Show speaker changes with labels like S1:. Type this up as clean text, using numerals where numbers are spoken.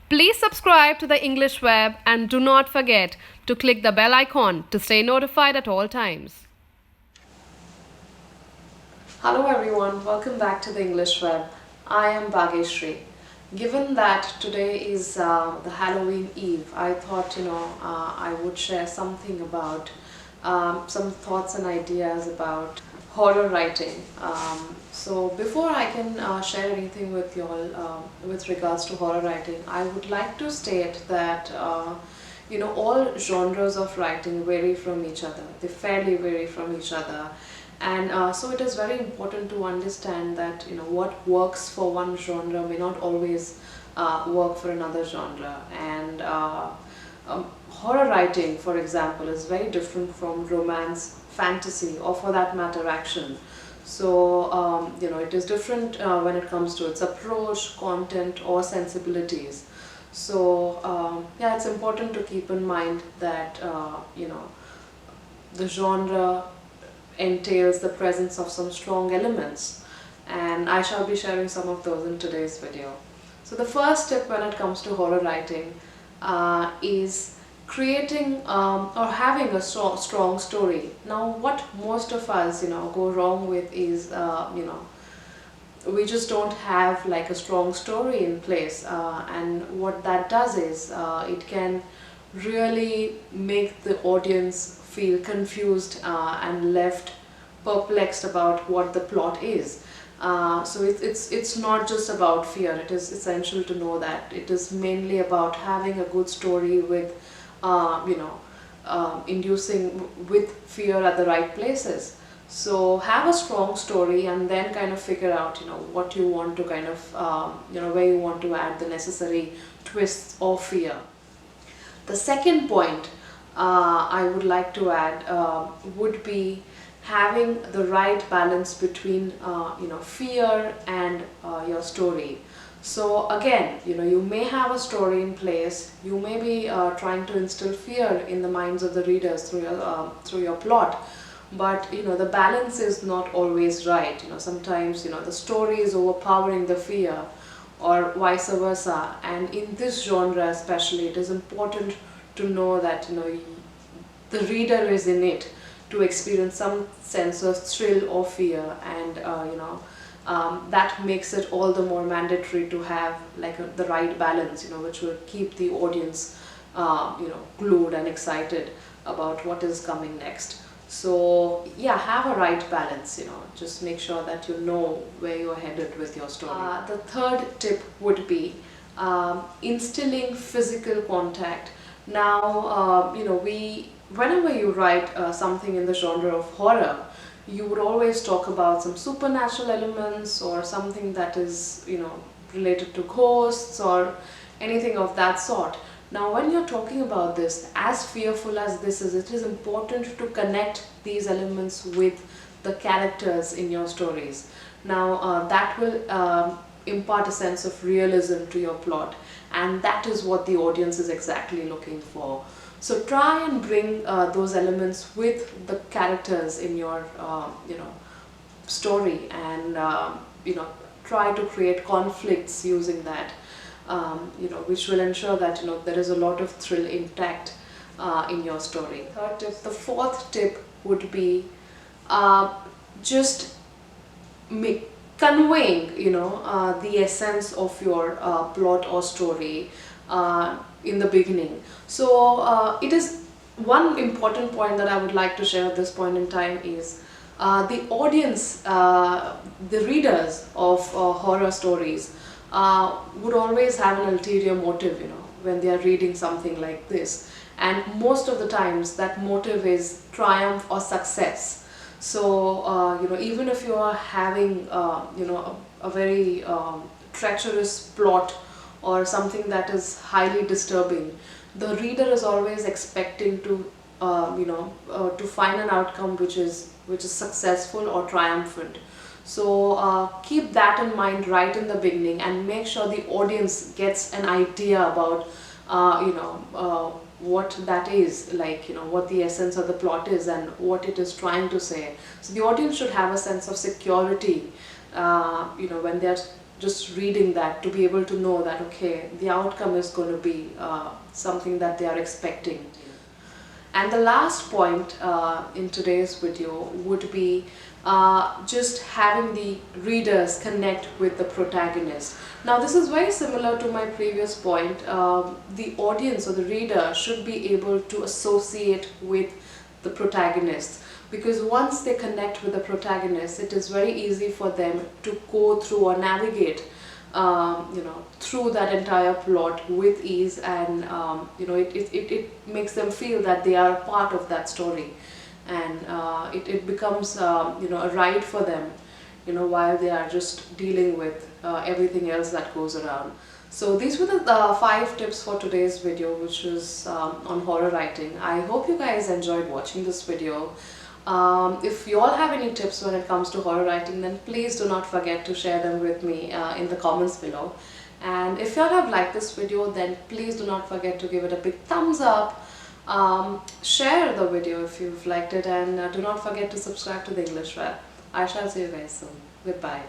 S1: Please subscribe to the English Web and do not forget to click the bell icon to stay notified at all times. Hello everyone, welcome back to the English Web. I am Bhageshri. Given that today is the Halloween Eve, I thought I would share something about some thoughts and ideas about horror writing. So before I can share anything with you all with regards to horror writing, I would like to state that all genres of writing vary from each other. They fairly vary from each other, and so it is very important to understand that what works for one genre may not always work for another genre. And horror writing, for example, is very different from romance, fantasy, or for that matter action. So it is different when it comes to its approach, content, or sensibilities. So yeah, it's important to keep in mind that the genre entails the presence of some strong elements, and I shall be sharing some of those in today's video. So the first tip when it comes to horror writing is creating or having a strong story. Now what most of us go wrong with is we just don't have like a strong story in place, and what that does is it can really make the audience feel confused and left perplexed about what the plot is. So it's not just about fear. It is essential to know that it is mainly about having a good story with inducing with fear at the right places. So have a strong story and then kind of figure out what you want to kind of where you want to add the necessary twists or fear. The second point I would like to add would be having the right balance between fear and your story. So again, you may have a story in place. You may be trying to instill fear in the minds of the readers through your plot, but the balance is not always right. Sometimes the story is overpowering the fear, or vice versa. And in this genre especially, it is important to know that the reader is in it to experience some sense of thrill or fear, and that makes it all the more mandatory to have like the right balance, which will keep the audience glued and excited about what is coming next. So yeah, have a right balance, just make sure that you know where you're headed with your story. The third tip would be instilling physical contact. Now whenever you write something in the genre of horror, you would always talk about some supernatural elements or something that is related to ghosts or anything of that sort. Now when you're talking about this, as fearful as this is, it is important to connect these elements with the characters in your stories. Now that will impart a sense of realism to your plot, and that is what the audience is exactly looking for. So try and bring those elements with the characters in your story, and try to create conflicts using that, which will ensure that there is a lot of thrill intact in your story. Third tip. The fourth tip would be just conveying the essence of your plot or story in the beginning. So it is one important point that I would like to share at this point in time is the audience, the readers of horror stories would always have an ulterior motive when they are reading something like this, and most of the times that motive is triumph or success. So even if you are having a very treacherous plot or something that is highly disturbing, the reader is always expecting to to find an outcome which is successful or triumphant. So keep that in mind right in the beginning, and make sure the audience gets an idea about what that is, like what the essence of the plot is and what it is trying to say. So the audience should have a sense of security when they are just reading that to be able to know that okay, the outcome is going to be something that they are expecting. And the last point in today's video would be just having the readers connect with the protagonist. Now this is very similar to my previous point. The audience or the reader should be able to associate with the protagonist, because once they connect with the protagonist, it is very easy for them to go through or navigate through that entire plot with ease, and it makes them feel that they are part of that story, and it becomes a ride for them while they are just dealing with everything else that goes around. So these were the 5 tips for today's video, which is on horror writing. I hope you guys enjoyed watching this video. If you all have any tips when it comes to horror writing, then please do not forget to share them with me in the comments below. And if you all have liked this video, then please do not forget to give it a big thumbs up. Share the video if you've liked it, and do not forget to subscribe to the English Web. I shall see you guys soon. Goodbye.